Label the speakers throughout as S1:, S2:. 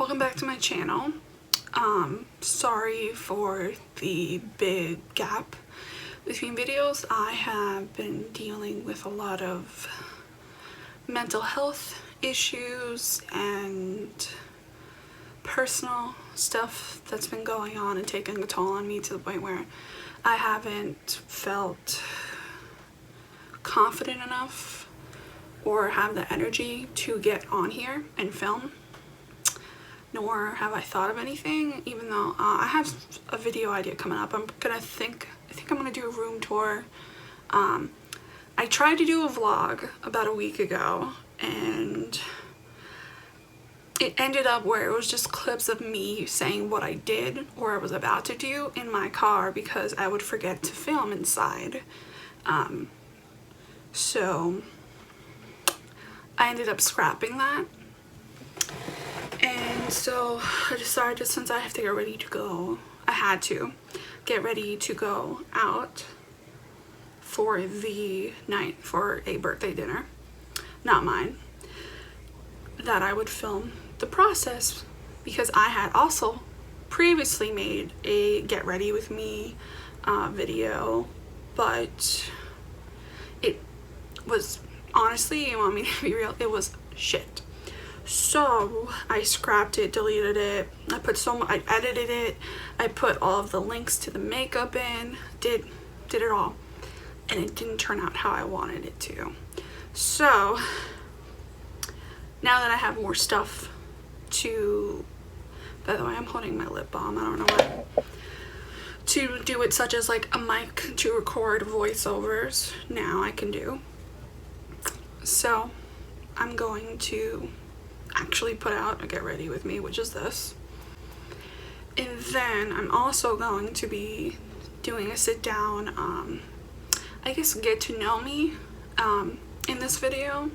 S1: welcome back to my channel. Sorry for the big gap between videos. I have been dealing with a lot of mental health issues and personal stuff that's been going on and taking a toll on me to the point where I haven't felt confident enough or have the energy to get on here and film, nor have I thought of anything, even though I have a video idea coming up. I think I'm gonna do a room tour. I tried to do a vlog about a week ago and it ended up where it was just clips of me saying what I did or I was about to do in my car because I would forget to film inside. So I ended up scrapping that. And so I decided, since I have to get ready to go, I had to get ready to go out for the night for a birthday dinner, not mine, that I would film the process, because I had also previously made a get ready with me video, but it was, honestly, you want me to be real, it was shit. So I scrapped it, deleted it. I edited it. I put all of the links to the makeup in, did it all, and it didn't turn out how I wanted it to. So now that I have more stuff to, by the way, I'm holding my lip balm, I don't know what, to do it, such as like a mic to record voiceovers, now I can do. So I'm going to actually put out a get ready with me, which is this. And then I'm also going to be doing a sit down, I guess get to know me in this video,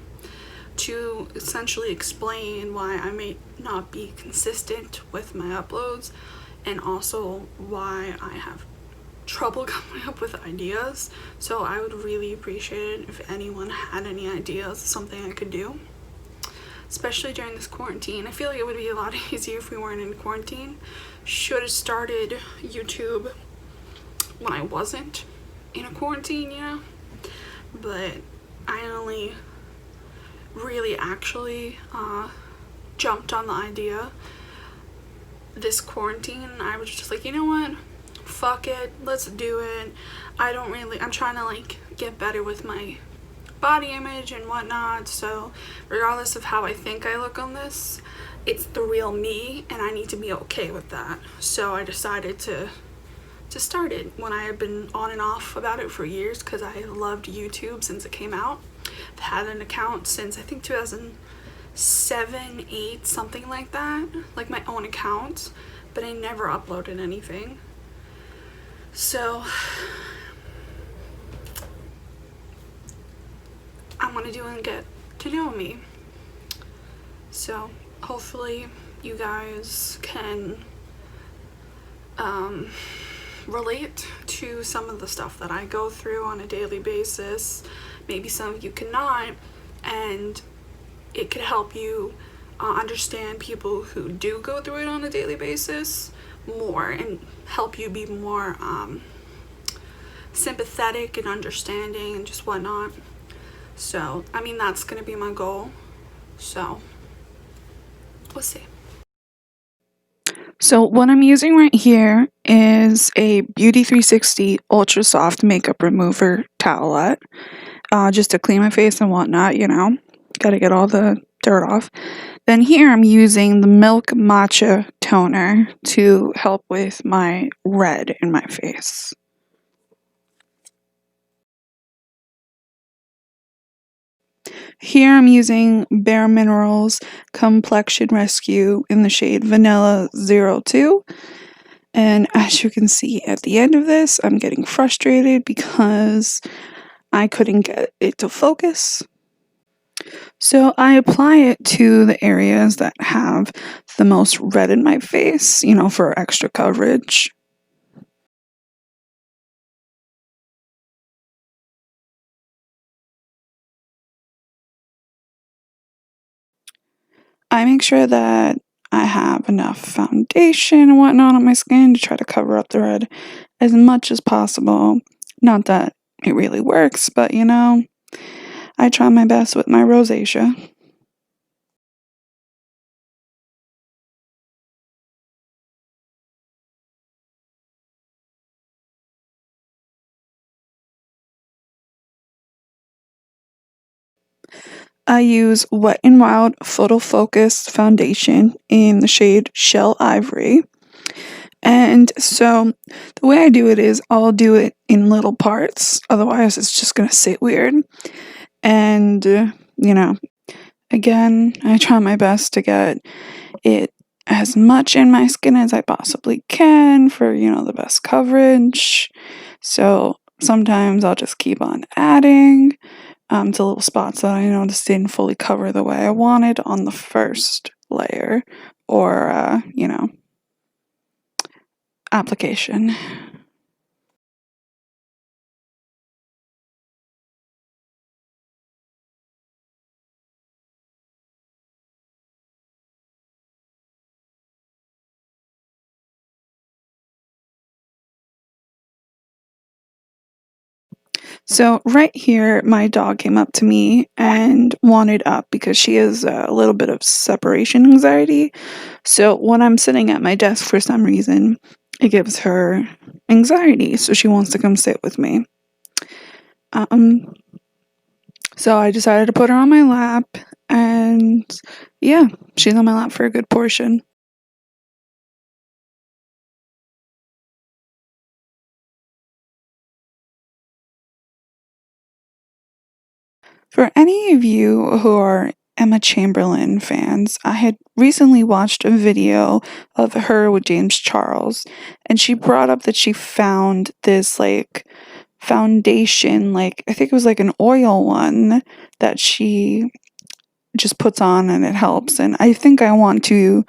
S1: to essentially explain why I may not be consistent with my uploads, and also why I have trouble coming up with ideas. So I would really appreciate it if anyone had any ideas, something I could do, especially during this quarantine. I feel like it would be a lot easier if we weren't in quarantine. Should have started YouTube when I wasn't in a quarantine, you know? But I only really actually jumped on the idea this quarantine. I was just like, you know what? Fuck it, let's do it. I'm trying to like get better with my body image and whatnot, so regardless of how I think I look on this, it's the real me, and I need to be okay with that. So I decided to start it when I had been on and off about it for years, because I loved YouTube since it came out. I've had an account since I think 2007, 8, something like that, like my own account, but I never uploaded anything. So I'm gonna do and get to know me. So hopefully you guys can relate to some of the stuff that I go through on a daily basis. Maybe some of you cannot, and it could help you understand people who do go through it on a daily basis more, and help you be more sympathetic and understanding and just whatnot. So, I mean, that's gonna be my goal. So, we'll see. So what I'm using right here is a Beauty 360 Ultra Soft Makeup Remover Towelette, just to clean my face and whatnot, you know. Gotta get all the dirt off. Then here I'm using the Milk Matcha Toner to help with my red in my face. Here I'm using Bare Minerals Complexion Rescue in the shade Vanilla 02. And as you can see at the end of this, I'm getting frustrated because I couldn't get it to focus. So I apply it to the areas that have the most red in my face, you know, for extra coverage. I make sure that I have enough foundation and whatnot on my skin to try to cover up the red as much as possible. Not that it really works, but you know, I try my best with my rosacea. I use Wet n Wild Photo Focus Foundation in the shade Shell Ivory. And so the way I do it is I'll do it in little parts, otherwise it's just gonna sit weird. And, you know, again, I try my best to get it as much in my skin as I possibly can for, you know, the best coverage. So sometimes I'll just keep on adding to little spots that I noticed didn't fully cover the way I wanted on the first layer or, you know, application. So right here, my dog came up to me and wanted up because she has a little bit of separation anxiety. So when I'm sitting at my desk for some reason, it gives her anxiety. So she wants to come sit with me. Um, so I decided to put her on my lap, and yeah, she's on my lap for a good portion. For any of you who are Emma Chamberlain fans, I had recently watched a video of her with James Charles, and she brought up that she found this like foundation, like I think it was like an oil one that she just puts on and it helps. And I think I want to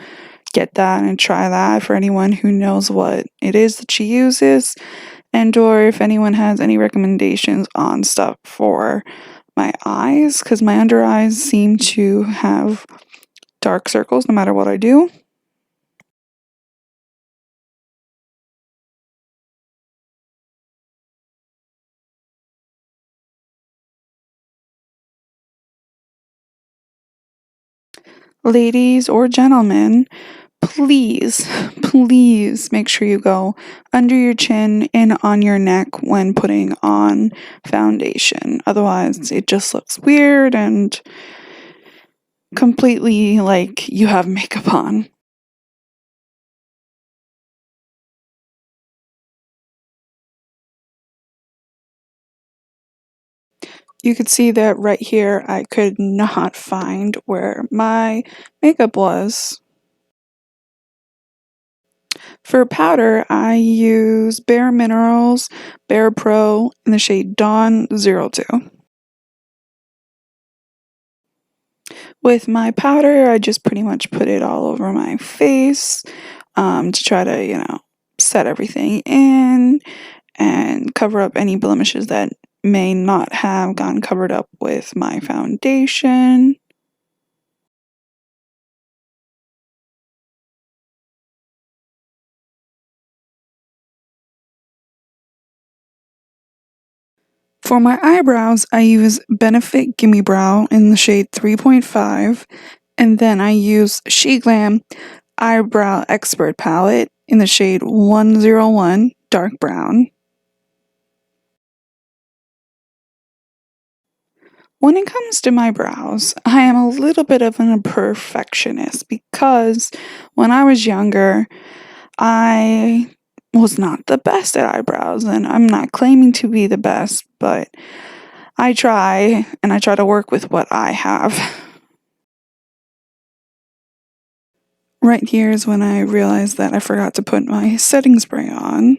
S1: get that and try that for anyone who knows what it is that she uses, and or if anyone has any recommendations on stuff for my eyes, because my under eyes seem to have dark circles no matter what I do. Ladies or gentlemen, please, please make sure you go under your chin and on your neck when putting on foundation. Otherwise, it just looks weird and completely like you have makeup on. You could see that right here, I could not find where my makeup was. For powder, I use Bare Minerals Bare Pro in the shade Dawn 02. With my powder, I just pretty much put it all over my face to try to, you know, set everything in and cover up any blemishes that may not have gotten covered up with my foundation. For my eyebrows, I use Benefit Gimme Brow in the shade 3.5, and then I use SheGlam Eyebrow Expert Palette in the shade 101 Dark Brown. When it comes to my brows, I am a little bit of an perfectionist because when I was younger, I was not the best at eyebrows, and I'm not claiming to be the best, but I try, and I try to work with what I have. Right here is when I realized that I forgot to put my setting spray on,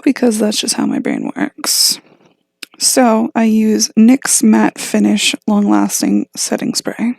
S1: because that's just how my brain works. So I use NYX Matte Finish Long Lasting Setting Spray.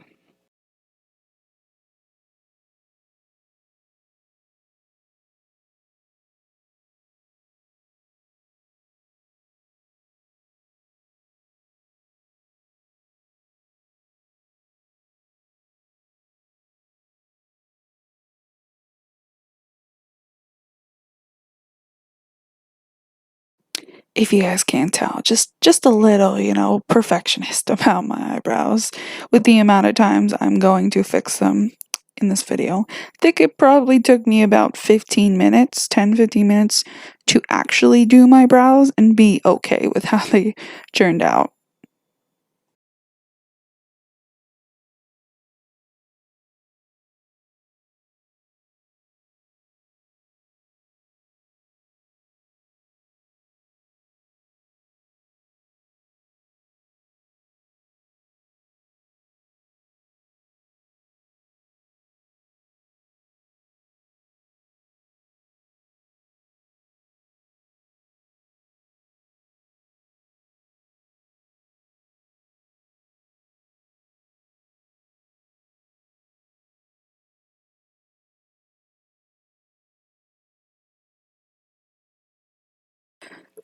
S2: if you guys can't tell, just a little, perfectionist about my eyebrows with the amount of times I'm going to fix them in this video. I think it probably took me about 15 minutes, 10-15 minutes to actually do my brows and be okay with how they turned out.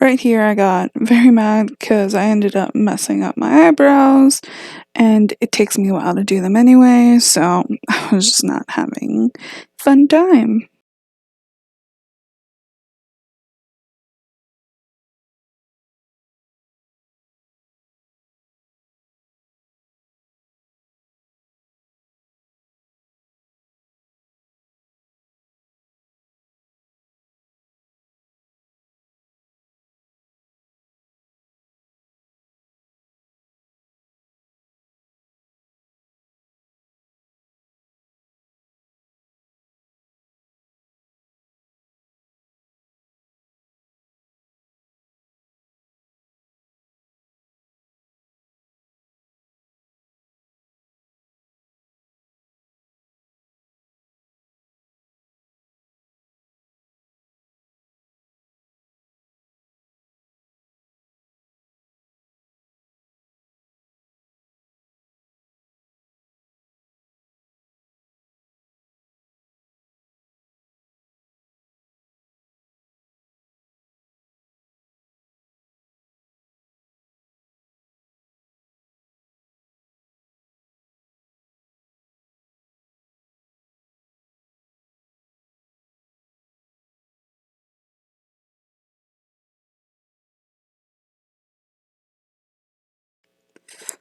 S2: Right here, I got very mad because I ended up messing up my eyebrows, and it takes me a while to do them anyway, so I was just not having fun time.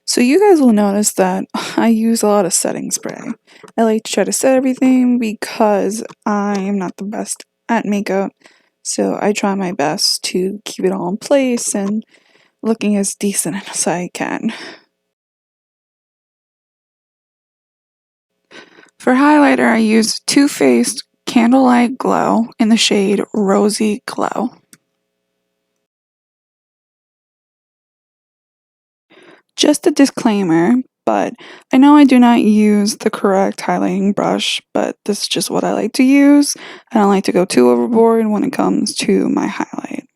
S2: So you guys will notice that I use a lot of setting spray. I like to try to set everything because I am not the best at makeup, so I try my best to keep it all in place and looking as decent as I can. For highlighter, I use Too Faced Candlelight Glow in the shade Rosy Glow. Just a disclaimer, but I know I do not use the correct highlighting brush, but this is just what I like to use. I don't like to go too overboard when it comes to my highlight.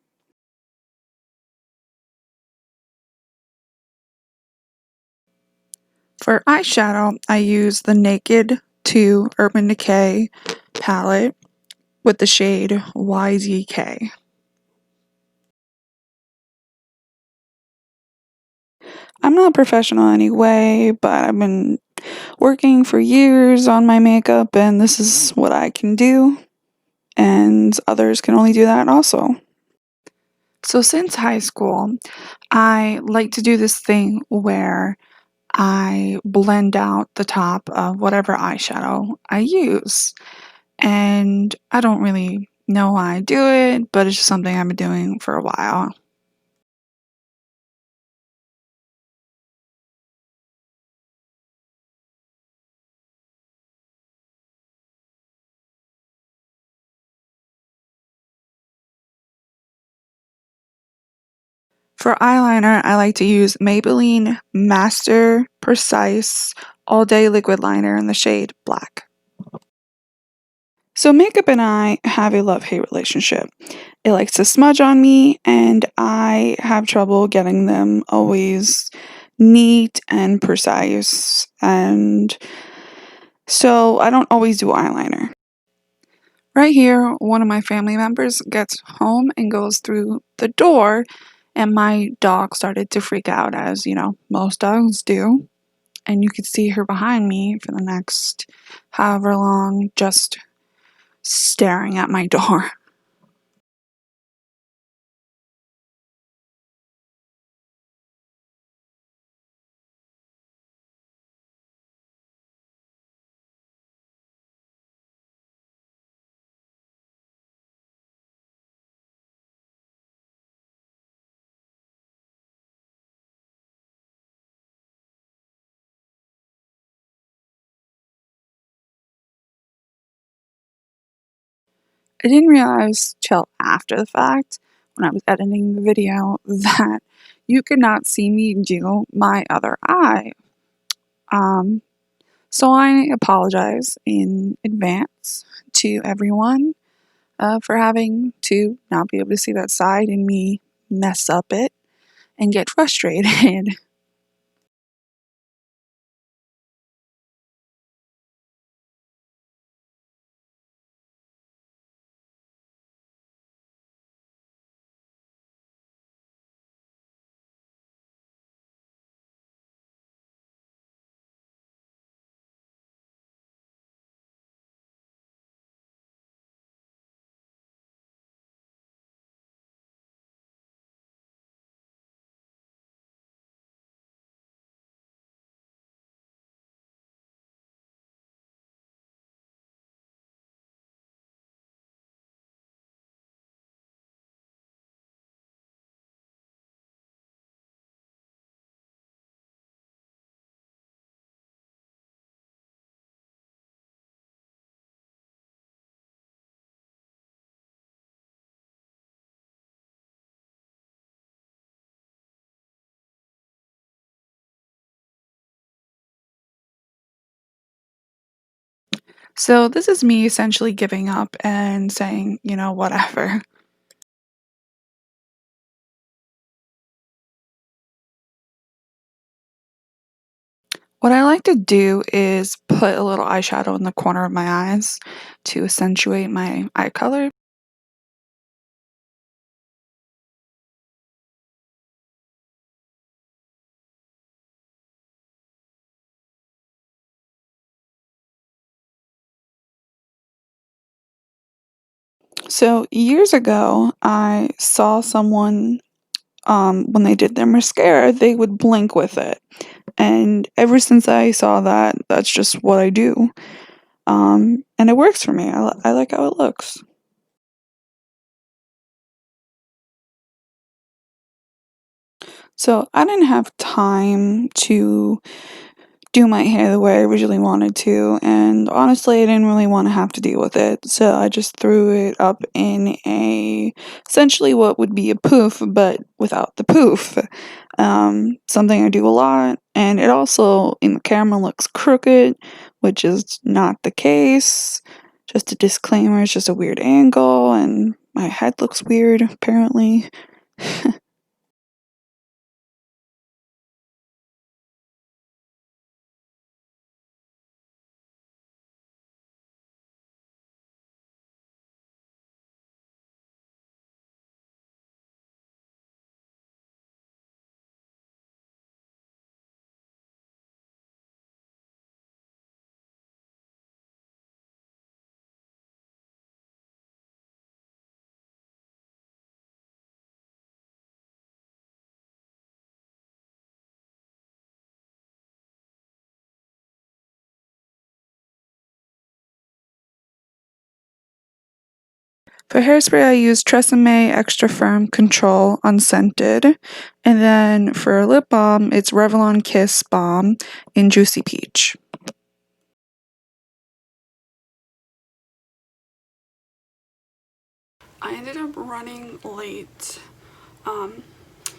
S2: For eyeshadow, I use the Naked 2 Urban Decay palette with the shade YZK. I'm not professional anyway, but I've been working for years on my makeup, and this is what I can do, and others can only do that also. So, since high school, I like to do this thing where I blend out the top of whatever eyeshadow I use. And I don't really know why I do it, but it's just something I've been doing for a while. For eyeliner, I like to use Maybelline Master Precise All Day Liquid Liner in the shade Black. So, makeup and I have a love hate relationship. It likes to smudge on me, and I have trouble getting them always neat and precise, and so I don't always do eyeliner. Right here, one of my family members gets home and goes through the door, and my dog started to freak out, as most dogs do. And you could see her behind me for the next however long, just staring at my door. I didn't realize till after the fact when I was editing the video that you could not see me do my other eye. Um, so I apologize in advance to everyone for having to not be able to see that side and me mess up it and get frustrated. So this is me essentially giving up and saying, whatever. What I like to do is put a little eyeshadow in the corner of my eyes to accentuate my eye color. So years ago, I saw someone when they did their mascara, they would blink with it. And ever since I saw that, that's just what I do. And it works for me. I like how it looks. So I didn't have time to do my hair the way I originally wanted to, and honestly, I didn't really want to have to deal with it, so I just threw it up in a essentially what would be a poof, but without the poof. Something I do a lot, and it also in the camera looks crooked, which is not the case. Just a disclaimer, it's just a weird angle, and my head looks weird, apparently. For hairspray, I use Tresemme Extra Firm Control Unscented. And then for lip balm, it's Revlon Kiss Balm in Juicy Peach.
S1: I ended up running late. Um,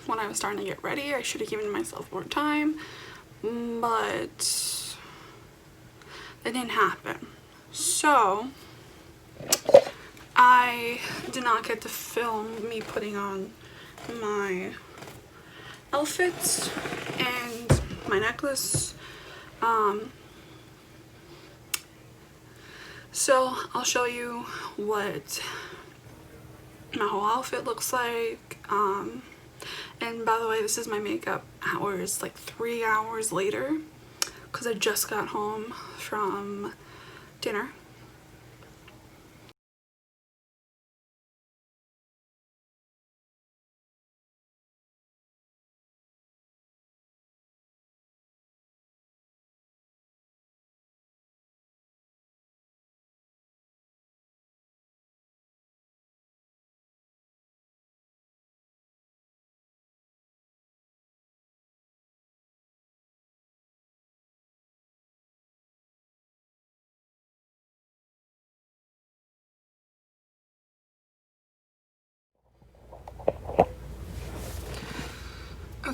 S1: when I was starting to get ready, I should have given myself more time, but it didn't happen. So I did not get to film me putting on my outfits and my necklace. So I'll show you what my whole outfit looks like. And by the way, this is my makeup hours, like 3 hours later, because I just got home from dinner.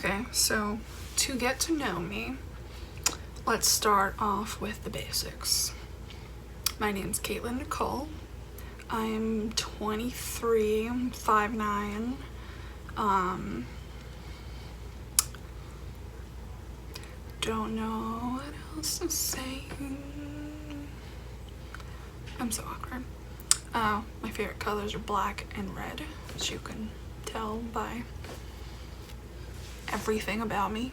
S1: Okay, so to get to know me, let's start off with the basics. My name's Caitlin Nicole. I'm 23, I'm 5'9". Don't know what else to say. I'm so awkward. My favorite colors are black and red, as you can tell by everything about me.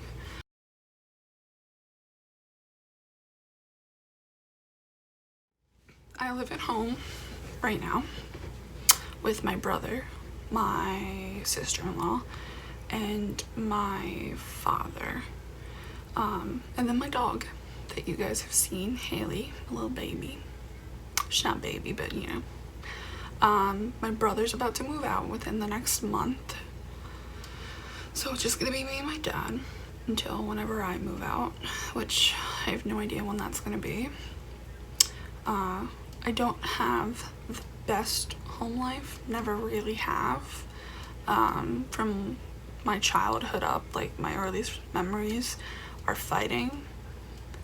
S1: I live at home right now with my brother, my sister-in-law, and my father. And then my dog that you guys have seen, Haley, a little baby. She's not baby, but you know. My brother's about to move out within the next month. So it's just gonna be me and my dad until whenever I move out, which I have no idea when that's gonna be. I don't have the best home life, never really have. From my childhood up, like my earliest memories are fighting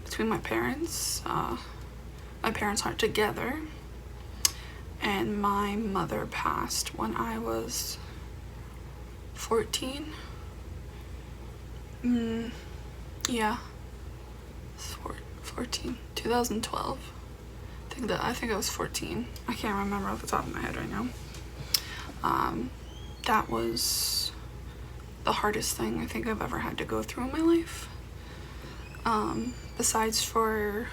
S1: between my parents. My parents aren't together, and my mother passed when I was 14. Yeah, 14, 2012. I think I was 14. I can't remember off the top of my head right now. That was the hardest thing I think I've ever had to go through in my life. Besides for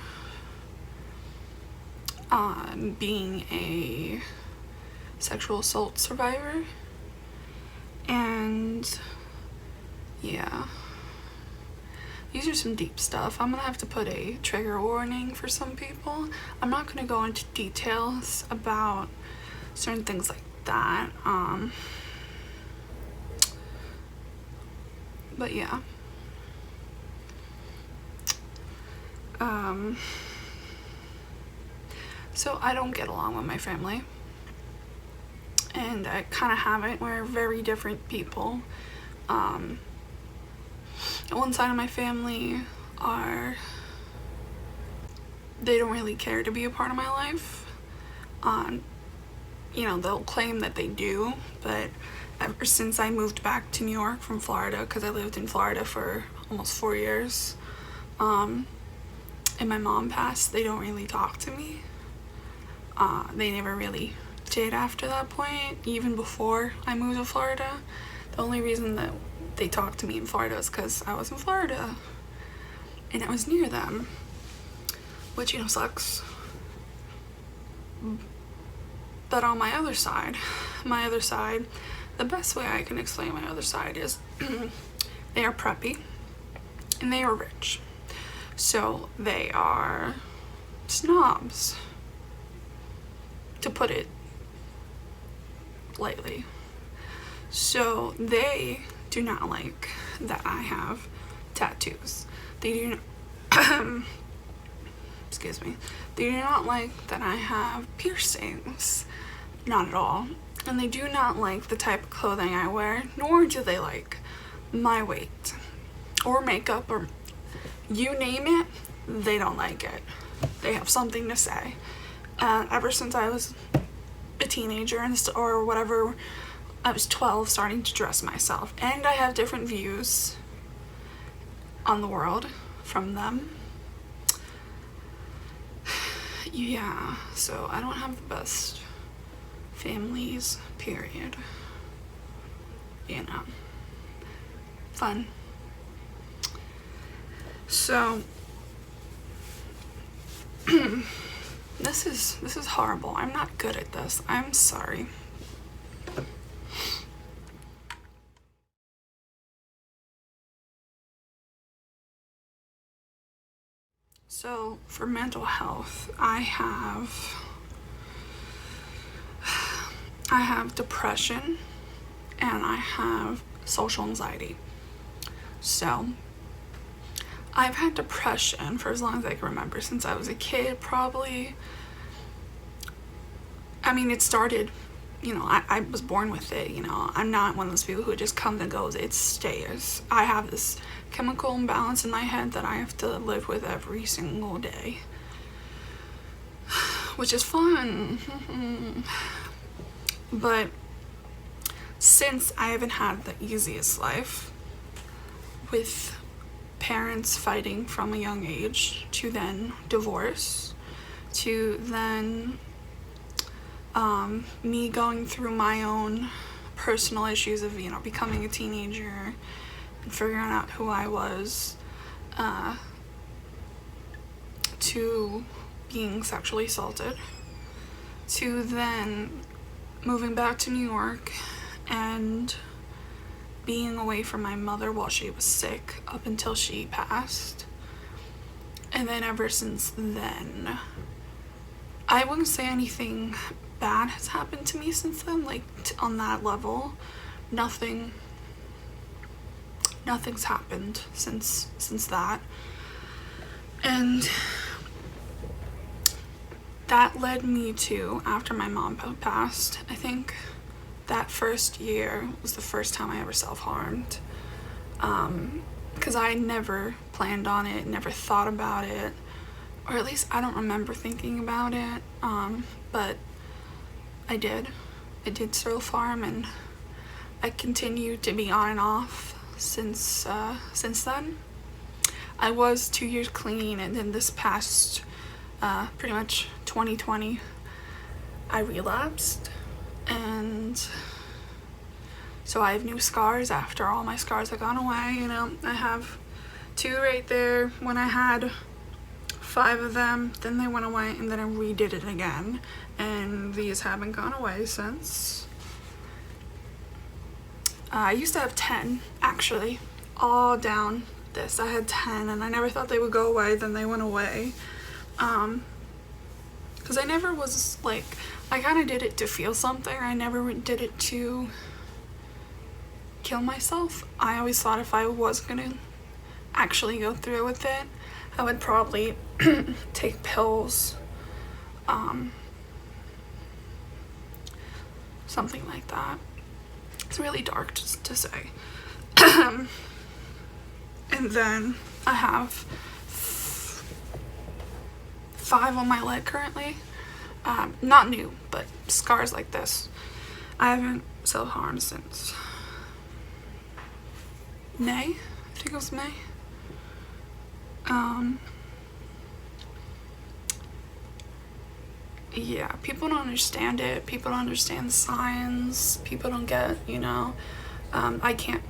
S1: being a sexual assault survivor. And yeah, these are some deep stuff. I'm gonna have to put a trigger warning for some people. I'm not gonna go into details about certain things like that. But yeah. So I don't get along with my family. And I kind of haven't. We're very different people. One side of my family they don't really care to be a part of my life. You know, they'll claim that they do, but ever since I moved back to New York from Florida, because I lived in Florida for almost 4 years, and my mom passed, they don't really talk to me. They never really did after that point, even before I moved to Florida. The only reason that they talked to me in Florida is because I was in Florida and I was near them, which, you know, sucks. But on my other side, the best way I can explain my other side is they are preppy and they are rich. So they are snobs, to put it lightly. So they do not like that I have tattoos. They do not, excuse me. They do not like that I have piercings. Not at all. And they do not like the type of clothing I wear, nor do they like my weight or makeup or you name it, they don't like it. They have something to say. Ever since I was a teenager or whatever, I was 12 starting to dress myself. And I have different views on the world from them. Yeah, so I don't have the best families, period. You know, fun. So this is horrible. I'm not good at this. I'm sorry. So for mental health, I have depression and I have social anxiety. So I've had depression for as long as I can remember, since I was a kid, probably. I mean, it started I was born with it, I'm not one of those people who just comes and goes. It stays. I have this chemical imbalance in my head that I have to live with every single day, which is fun. But since I haven't had the easiest life, with parents fighting from a young age, to then divorce, to then me going through my own personal issues of, becoming a teenager and figuring out who I was, to being sexually assaulted, to then moving back to New York and being away from my mother while she was sick up until she passed. And then ever since then, I wouldn't say anything bad has happened to me since then, like on that level. Nothing's happened since that. And that led me to, after my mom passed, I think that first year was the first time I ever self-harmed. Because I never planned on it, never thought about it, or at least I don't remember thinking about it, but I did self-harm, and I continued to be on and off since then. I was 2 years clean, and then this past pretty much 2020 I relapsed, and so I have new scars after all my scars have gone away. I have 2 right there. When I had 5 of them, then they went away, and then I redid it again, and these haven't gone away since. I used to have 10, actually, all down this. I had 10, and I never thought they would go away. Then they went away, because I never was like, I kind of did it to feel something. I never did it to kill myself. I always thought if I was gonna actually go through with it, I would probably take pills, something like that. It's really dark just to say. And then I have 5 on my leg currently. Not new, but scars like this. I haven't self-harmed since May. I think it was May. Yeah, people don't understand it. People don't understand the signs. People don't get, I can't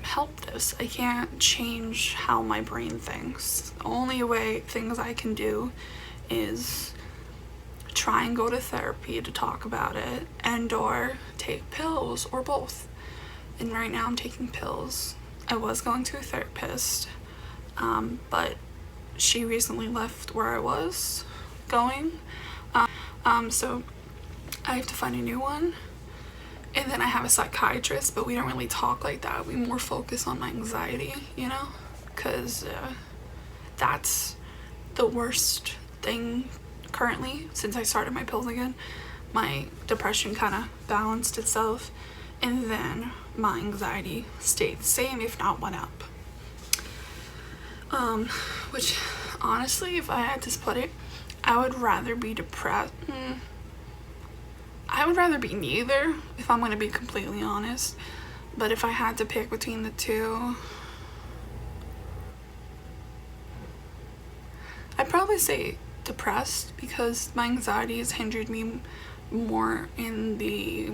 S1: help this. I can't change how my brain thinks. The only things I can do is try and go to therapy to talk about it, and or take pills, or both. And right now I'm taking pills. I was going to a therapist, but she recently left where I was going, so I have to find a new one. And then I have a psychiatrist, but we don't really talk like that. We more focus on my anxiety, because that's the worst thing currently. Since I started my pills again, my depression kind of balanced itself, and then my anxiety stayed the same, if not went up. Which honestly, if I had to split it, I would rather be depressed. I would rather be neither, if I'm going to be completely honest. But if I had to pick between the two, I'd probably say depressed, because my anxiety has hindered me more in the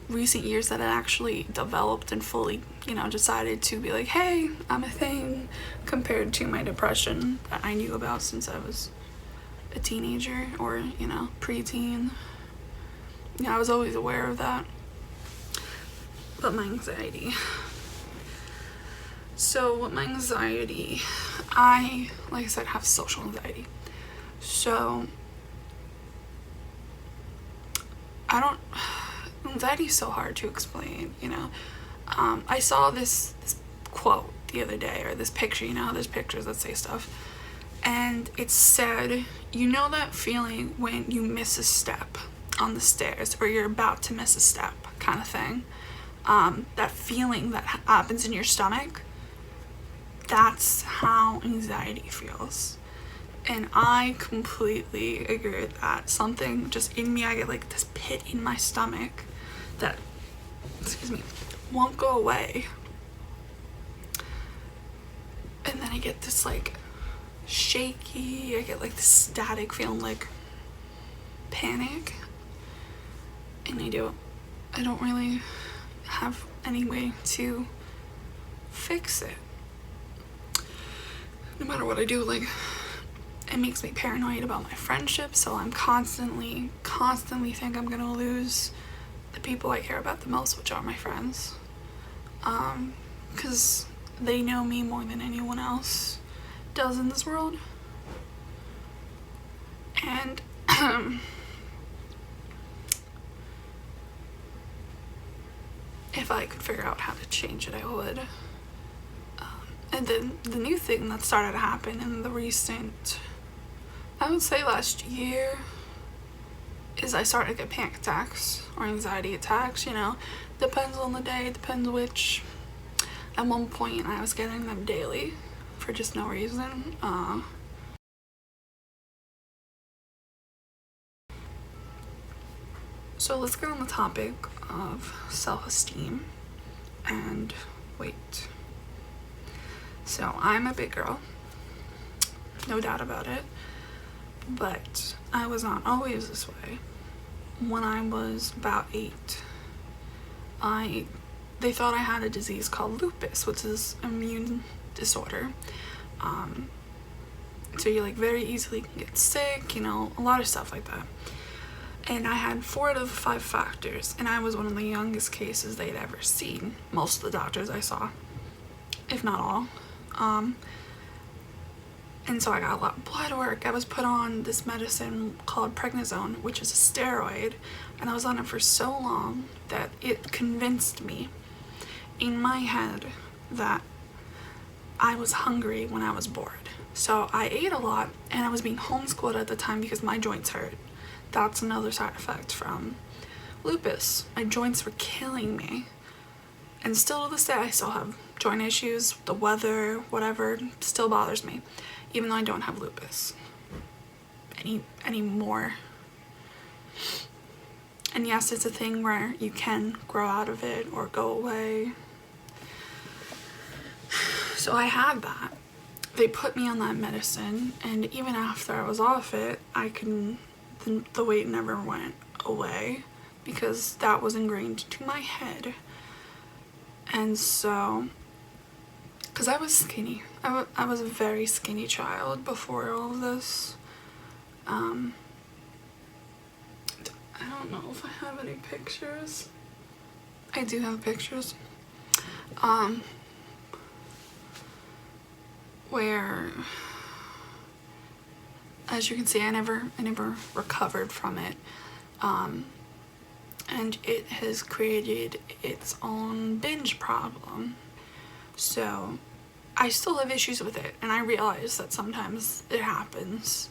S1: recent years that I actually developed and fully, decided to be like, hey, I'm a thing, compared to my depression that I knew about since I was a teenager, or, preteen. I was always aware of that. But my anxiety. So with my anxiety, like I said, have social anxiety. So anxiety is so hard to explain, I saw this quote the other day, or this picture, there's pictures that say stuff, and it said, that feeling when you miss a step. on the stairs, or you're about to miss a step, kind of thing. That feeling that happens in your stomach, that's how anxiety feels. And I completely agree with that. Something just in me, I get like this pit in my stomach that, excuse me, won't go away. And then I get this like shaky, I get like this static feeling, like panic. And I don't really have any way to fix it. No matter what I do, like, it makes me paranoid about my friendships, so I'm constantly think I'm gonna lose the people I care about the most, which are my friends. Because they know me more than anyone else does in this world. And if I could figure out how to change it, I would. And then the new thing that started to happen in the recent, I would say last year, is I started to get panic attacks or anxiety attacks, you know. Depends on the day, depends which. At one point I was getting them daily for just no reason. So let's get on the topic of self-esteem and weight. So I'm a big girl, no doubt about it, but I was not always this way. When I was about 8, they thought I had a disease called lupus, which is an immune disorder. So you like very easily can get sick, you know, a lot of stuff like that. And I had 4 out of the 5 factors, and I was one of the youngest cases they'd ever seen. Most of the doctors I saw, if not all. And so I got a lot of blood work. I was put on this medicine called prednisone, which is a steroid, and I was on it for so long that it convinced me in my head that I was hungry when I was bored. So I ate a lot, and I was being homeschooled at the time because my joints hurt. That's another side effect from lupus. My joints were killing me. And still to this day, I still have joint issues. The weather, whatever, still bothers me, even though I don't have lupus anymore. And yes, it's a thing where you can grow out of it or go away. So I had that. They put me on that medicine, and even after I was off it, the weight never went away because that was ingrained to my head. And so, because I was skinny, I was a very skinny child before all of this. I don't know if I have any pictures. I do have pictures. Where, as you can see, I never recovered from it. And it has created its own binge problem. So I still have issues with it, and I realize that sometimes it happens.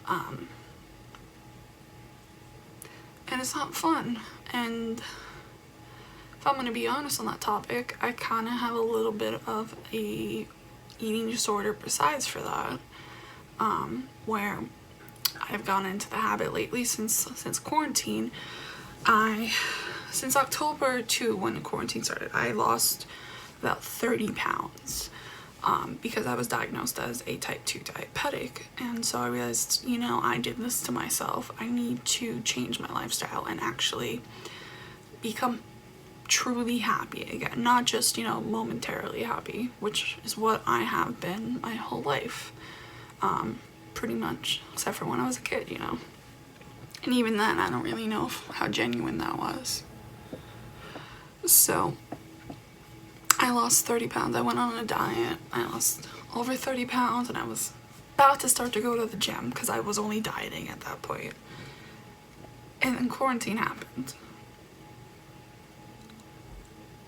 S1: And it's not fun. And if I'm gonna be honest on that topic, I kind of have a little bit of a eating disorder besides for that, where I've gone into the habit lately since quarantine. Since October to when the quarantine started, I lost about 30 pounds because I was diagnosed as a type 2 diabetic. And so I realized, you know, I did this to myself. I need to change my lifestyle and actually become truly happy again, not just, you know, momentarily happy, which is what I have been my whole life, pretty much, except for when I was a kid, you know. And even then, I don't really know how genuine that was. So I lost 30 pounds. I went on a diet. I lost over 30 pounds, and I was about to start to go to the gym because I was only dieting at that point. And then quarantine happened.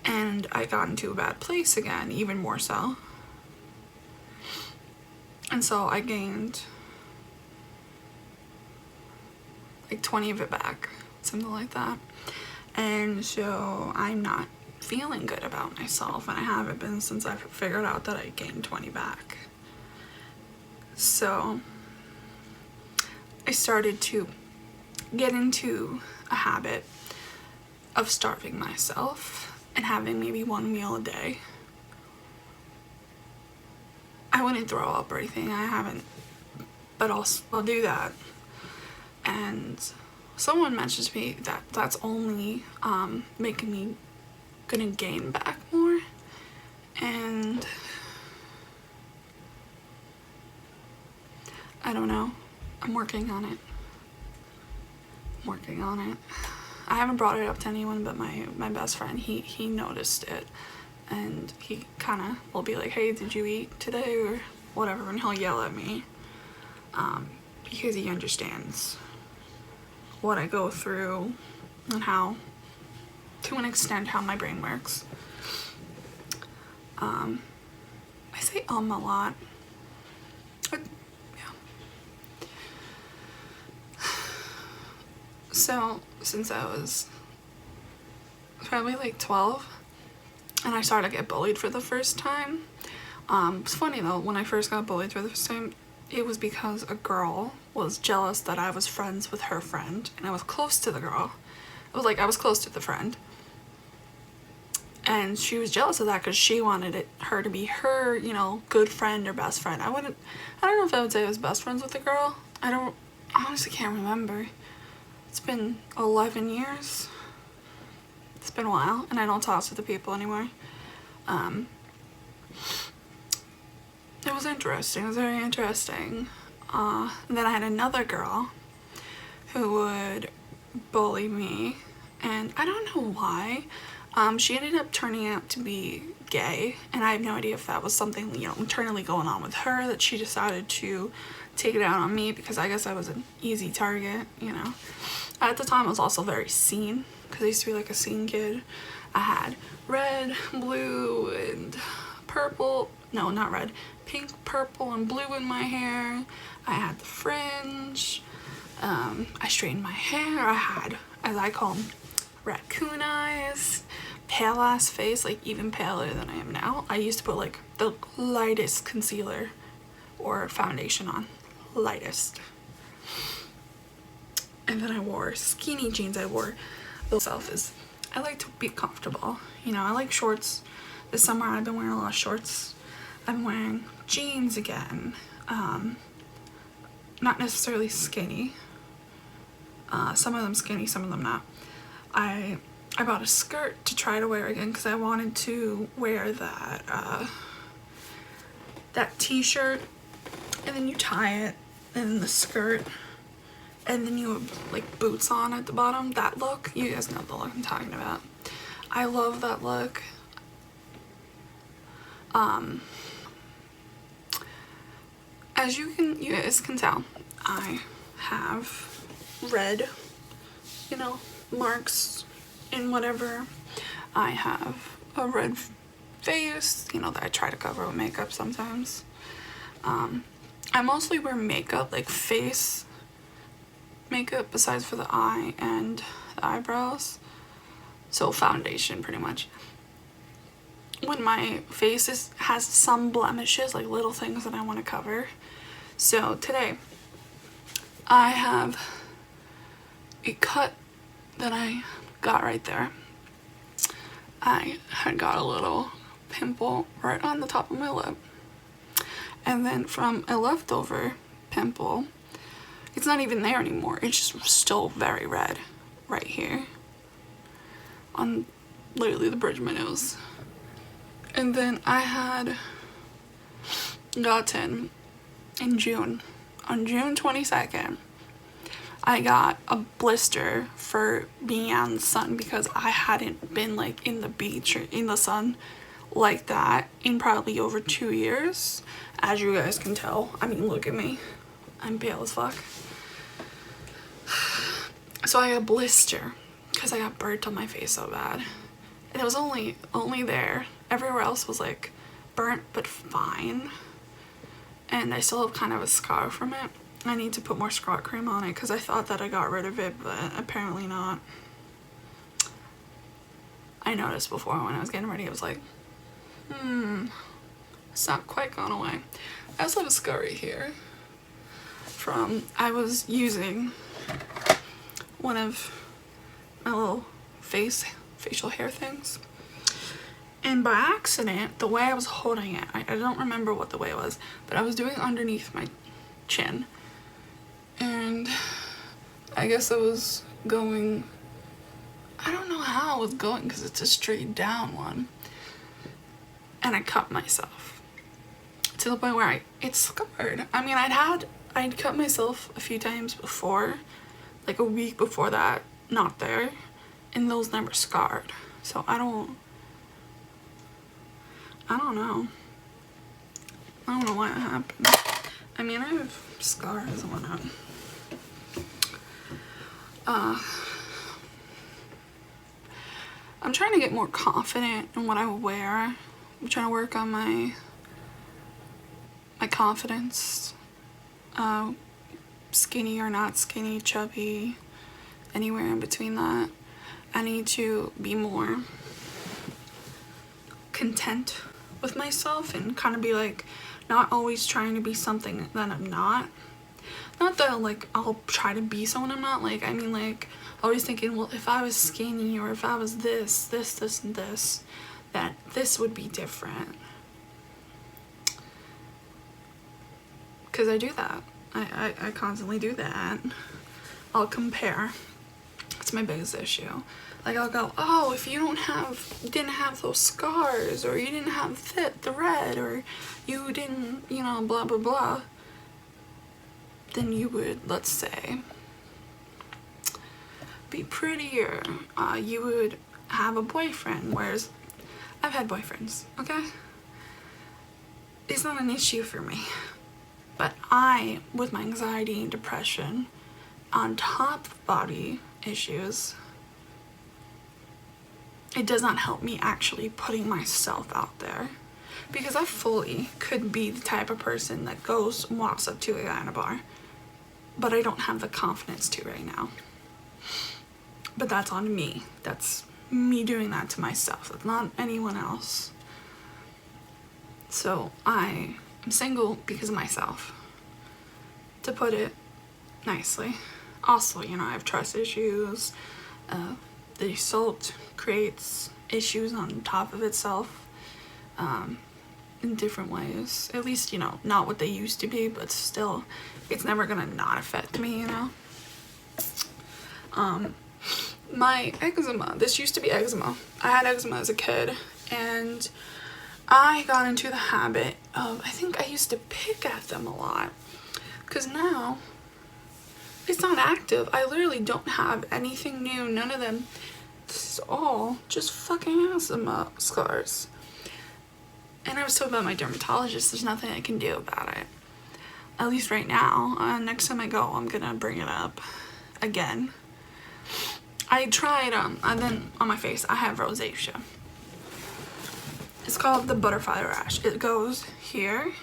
S1: And I got into a bad place again, even more so. And so I gained like 20 of it back something like that. And so I'm not feeling good about myself, and I haven't been since I figured out that I gained 20 back. So I started to get into a habit of starving myself and having maybe one meal a day. I wouldn't throw up or anything, I haven't, but I'll do that. And someone mentioned to me that that's only making me gonna gain back more, and I don't know. I'm working on it. I haven't brought it up to anyone but my best friend. He noticed it, and he kind of will be like, hey, did you eat today or whatever, and he'll yell at me because he understands what I go through and how, to an extent, how my brain works. I say a lot, but yeah. So since I was probably like 12 and I started to get bullied for the first time, it's funny though, when I first got bullied for the first time, it was because a girl was jealous that I was friends with her friend, and I was close to the girl. I was close to the friend, and she was jealous of that because she wanted her to be her, good friend or best friend. I don't know if I would say I was best friends with the girl. I honestly can't remember. It's been 11 years. It's been a while, and I don't talk to the people anymore. It was interesting. It was very interesting. And then I had another girl who would bully me, and I don't know why. She ended up turning out to be gay, and I have no idea if that was something, internally going on with her, that she decided to take it out on me because I guess I was an easy target, At the time, I was also very scene, because I used to be like a scene kid. I had red, blue, and purple. No, not red. Pink, purple, and blue in my hair. I had the fringe. I straightened my hair. I had, as I call them, raccoon eyes, pale ass face, like even paler than I am now. I used to put like the lightest concealer or foundation on. Lightest. And then I wore skinny jeans. I like to be comfortable. I like shorts. This summer I've been wearing a lot of shorts. I'm wearing jeans again. Not necessarily skinny. Some of them skinny, some of them not. I bought a skirt to try to wear again because I wanted to wear that t-shirt, and then you tie it in the skirt, and then you have like boots on at the bottom. That look, you guys know the look I'm talking about. I love that look. As you guys can tell, I have red, marks in whatever. I have a red face, that I try to cover with makeup sometimes. I mostly wear makeup, like face makeup, besides for the eye and the eyebrows. So foundation, pretty much. When my face has some blemishes, like little things that I want to cover. So today, I have a cut that I got right there. I had got a little pimple right on the top of my lip. And then from a leftover pimple, it's not even there anymore. It's just still very red right here on literally the bridge of my nose. And then I had gotten in June, on June 22nd, I got a blister for being out in the sun because I hadn't been like in the beach or in the sun like that in probably over 2 years. As you guys can tell, I mean, look at me. I'm pale as fuck. So I got a blister because I got burnt on my face so bad. And it was only there. Everywhere else was like burnt but fine. And I still have kind of a scar from it. I need to put more scrot cream on it because I thought that I got rid of it, but apparently not. I noticed before when I was getting ready, I was like, it's not quite gone away. I also have a scar right here from, I was using one of my little facial hair things. And by accident, the way I was holding it, I don't remember what the way it was, but I was doing underneath my chin. And I guess I was going, I don't know how I was going because it's a straight down one. And I cut myself to the point where it's scarred. I mean, I'd cut myself a few times before, like a week before that, not there, and those never scarred. So I don't know. I don't know why it happened. I mean, I have scars and whatnot. I'm trying to get more confident in what I wear. I'm trying to work on my confidence. Skinny or not skinny, chubby, anywhere in between that. I need to be more content with myself and kind of be like, not always trying to be something that I'm not. Not that like I'll try to be someone I'm not. Like, I mean, like, always thinking, well, if I was skinny or if I was this, and this, that this would be different. Because I do that. I constantly do that. I'll compare. That's my biggest issue. Like, I'll go, oh, if you didn't have those scars, or you didn't have the red, or you didn't, you know, blah, blah, blah, then you would, let's say, be prettier. You would have a boyfriend, whereas I've had boyfriends, okay? It's not an issue for me. But I, with my anxiety and depression, on top of body issues, it does not help me actually putting myself out there. Because I fully could be the type of person that goes and walks up to a guy in a bar. But I don't have the confidence to right now. But that's on me. That's me doing that to myself. That's not anyone else. So I'm single because of myself, to put it nicely. Also, you know, I have trust issues. The assault creates issues on top of itself in different ways. At least, you know, not what they used to be, but still, it's never gonna not affect me, you know? My eczema, this used to be eczema. I had eczema as a kid, and I got into the habit of, I think I used to pick at them a lot, because now it's not active. I literally don't have anything new, none of them. This is all just fucking eczema scars. And I was told by my dermatologist there's nothing I can do about it. At least right now. Next time I go, I'm gonna bring it up again. I tried, and then on my face, I have rosacea. It's called the butterfly rash. It goes here,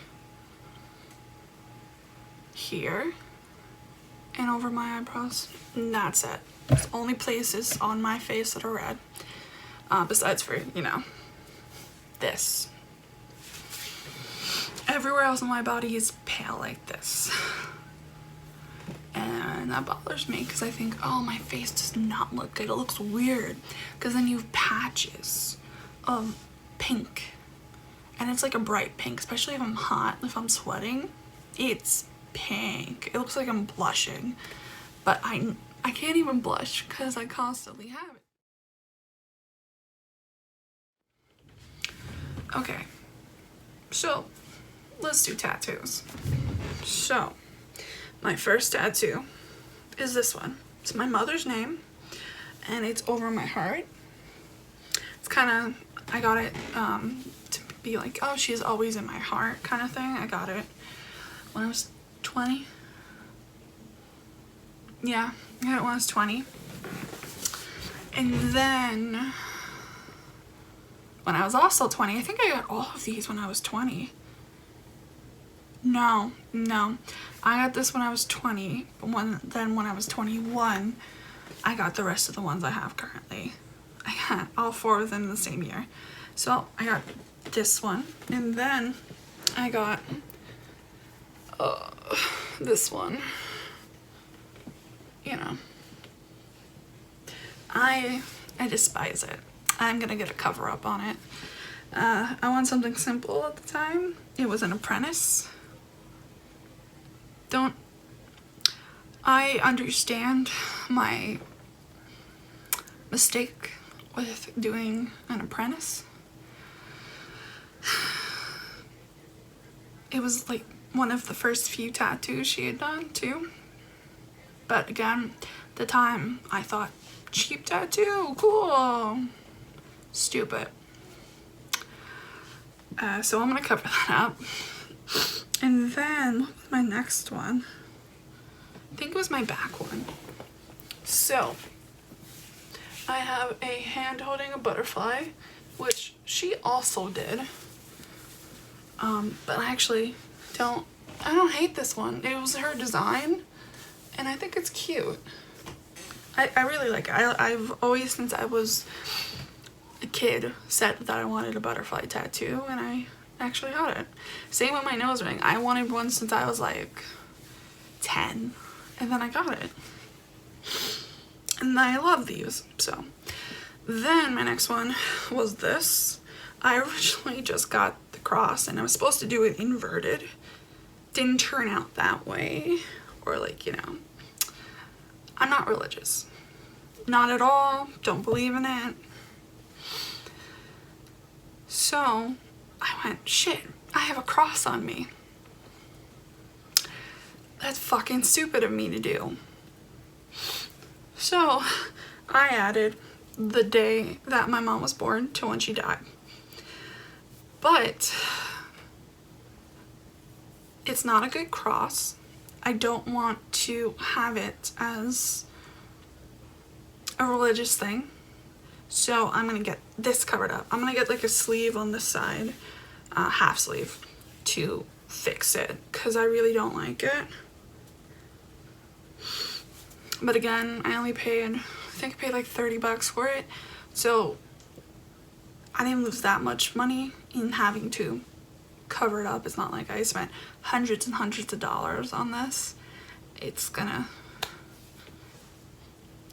S1: here, and over my eyebrows. And that's it. It's the only places on my face that are red. Besides for, you know, this. Everywhere else on my body is pale like this. And that bothers me because I think, oh, my face does not look good. It looks weird. Because then you have patches of pink. And it's like a bright pink, especially if I'm hot, if I'm sweating. It's pink. It looks like I'm blushing. But I can't even blush because I constantly have it. Okay. So, let's do tattoos. So, my first tattoo is this one. It's my mother's name, and it's over my heart. It's kind of, I got it to be like, oh, she's always in my heart kind of thing. I got it when I was 20. Yeah, I got it when I was 20. And then, when I was also 20, I think I got all of these when I was 20. No. I got this when I was 20, but then when I was 21, I got the rest of the ones I have currently. I got all 4 of them in the same year. So I got this one, and then I got this one. You know, I despise it. I'm gonna get a cover up on it. I want something simple at the time. It was an Apprentice. I understand my mistake with doing an Apprentice. It was like one of the first few tattoos she had done too. But again, at the time I thought, cheap tattoo, cool. Stupid. So I'm gonna cover that up. And then, what was my next one? I think it was my back one. So, I have a hand holding a butterfly, which she also did. But I actually I don't hate this one. It was her design, and I think it's cute. I really like it. I've always, since I was a kid, said that I wanted a butterfly tattoo, and I actually got it. Same with my nose ring. I wanted one since I was like 10, and then I got it. And I love these. So then my next one was this. I originally just got the cross, and I was supposed to do it inverted. Didn't turn out that way, or like, you know, I'm not religious. Not at all. Don't believe in it. So I went, shit, I have a cross on me. That's fucking stupid of me to do. So I added the day that my mom was born to when she died. But it's not a good cross. I don't want to have it as a religious thing. So I'm gonna get this covered up. I'm gonna get like a sleeve on this side, half sleeve, to fix it, because I really don't like it. But again, I only paid, I think I paid like $30 for it. So I didn't lose that much money in having to cover it up. It's not like I spent hundreds and hundreds of dollars on this. It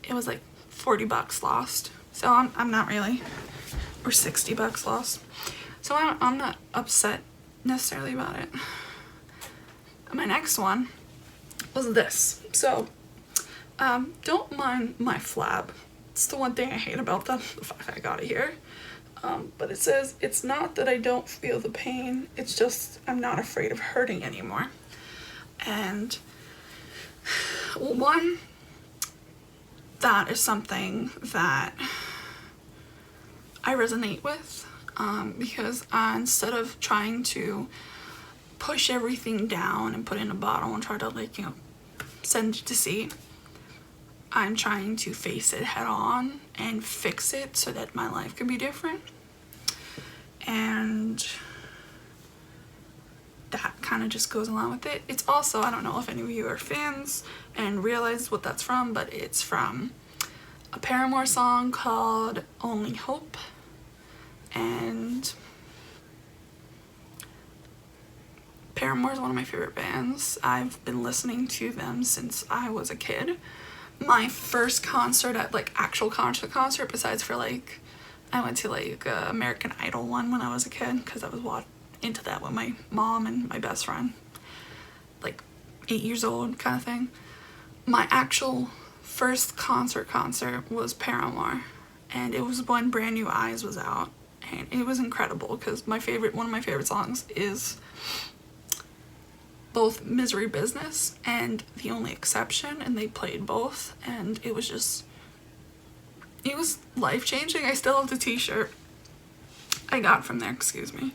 S1: was like $40 lost. So I'm not really, or $60 lost. So I'm not upset necessarily about it. My next one was this. So don't mind my flab. It's the one thing I hate about them, the fact I got it here. But it says, it's not that I don't feel the pain, it's just I'm not afraid of hurting anymore. And one, that is something that I resonate with, because instead of trying to push everything down and put it in a bottle and try to, like, you know, send it to sea, I'm trying to face it head on and fix it so that my life can be different. And that kind of just goes along with it. It's also, I don't know if any of you are fans and realize what that's from, but it's from a Paramore song called Only Hope. And Paramore is one of my favorite bands. I've been listening to them since I was a kid. My first concert at, like, actual concert, besides for, like, I went to, like, American Idol one when I was a kid, because I was into that with my mom and my best friend, like 8 years old kind of thing. My actual first concert was Paramore, and it was when Brand New Eyes was out, and it was incredible, because one of my favorite songs is both Misery Business and The Only Exception, and they played both, and it was life-changing. I still have the t-shirt I got from there, excuse me.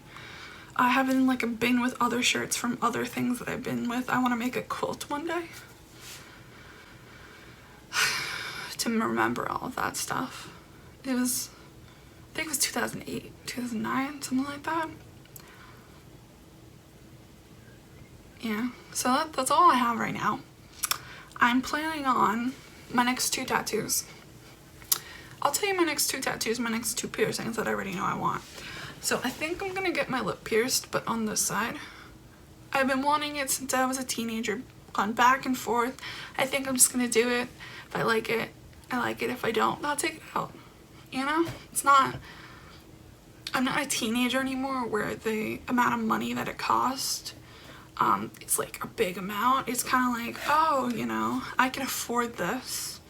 S1: I have it in like a bin with other shirts from other things that I've been with. I want to make a quilt one day to remember all of that stuff. I think it was 2008, 2009, something like that. yeah, so that's all I have right now. I'm planning on my next 2 tattoos. I'll tell you my next 2 tattoos, my next 2 piercings that I already know I want. So I think I'm gonna get my lip pierced, but on this side. I've been wanting it since I was a teenager, gone back and forth. I think I'm just gonna do it. If I like it, I like it. If I don't, I'll take it out. You know? I'm not a teenager anymore where the amount of money that it cost, it's like a big amount. It's kind of like, oh, you know, I can afford this.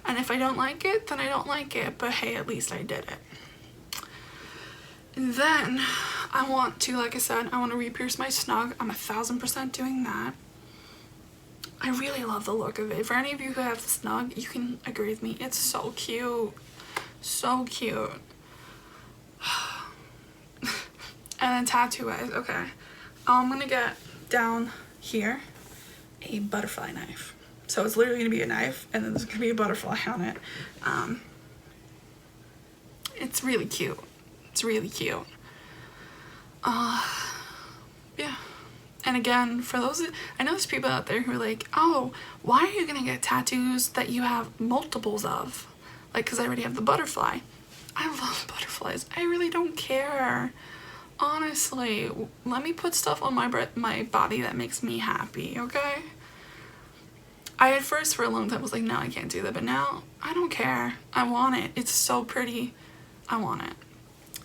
S1: And if I don't like it, then I don't like it. But hey, at least I did it. And then I want to, like I said, I want to re-pierce my snug. I'm 1000% doing that. I really love the look of it. For any of you who have the snug, you can agree with me. It's so cute. So cute. And then tattoo-wise, okay. I'm gonna get down here a butterfly knife. So it's literally gonna be a knife and then there's gonna be a butterfly on it. It's really cute. It's really cute. Yeah. And again, for those, I know there's people out there who are like, oh, why are you gonna get tattoos that you have multiples of? Like, cause I already have the butterfly. I love butterflies. I really don't care. Honestly, let me put stuff on my body that makes me happy, okay? I at first for a long time was like, no, I can't do that, but now I don't care. I want it. It's so pretty. I want it.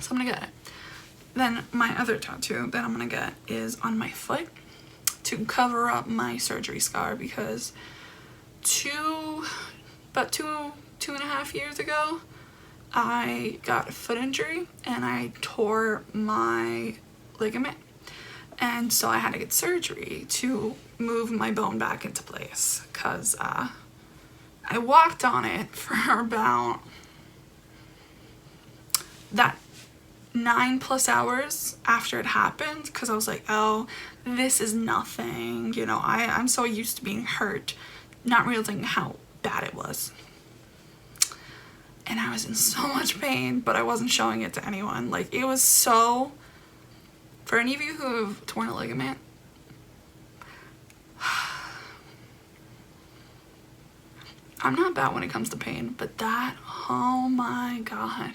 S1: So I'm gonna get it. Then my other tattoo that I'm gonna get is on my foot to cover up my surgery scar because about two and a half years ago, I got a foot injury and I tore my ligament, and so I had to get surgery to move my bone back into place because I walked on it for about that 9+ hours after it happened because I was like, oh, this is nothing, you know. I'm so used to being hurt, not realizing how bad it was. And I was in so much pain, but I wasn't showing it to anyone. Like, it was so... For any of you who have torn a ligament, I'm not bad when it comes to pain, but that, oh my god.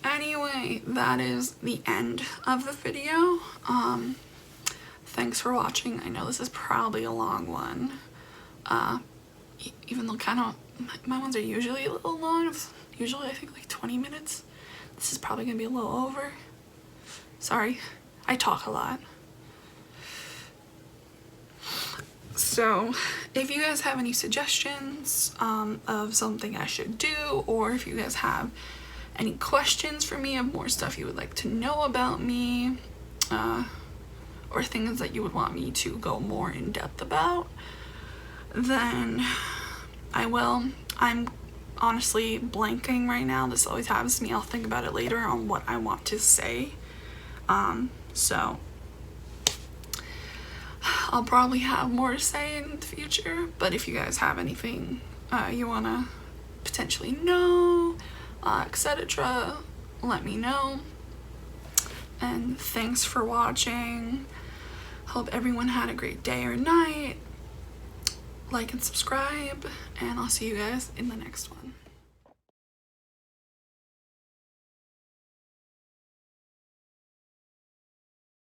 S1: Anyway, that is the end of the video. Thanks for watching. I know this is probably a long one. Even though kind of, my ones are usually a little long. Usually I think like 20 minutes. This is probably gonna be a little over. Sorry, I talk a lot. So if you guys have any suggestions of something I should do, or if you guys have any questions for me of more stuff you would like to know about me, or things that you would want me to go more in depth about, then I will. I'm honestly blanking right now. This always happens to me. I'll think about it later on what I want to say. So I'll probably have more to say in the future, but if you guys have anything you want to potentially know, etc., let me know. And thanks for watching. Hope everyone had a great day or night. Like and subscribe, and I'll see you guys in the next one.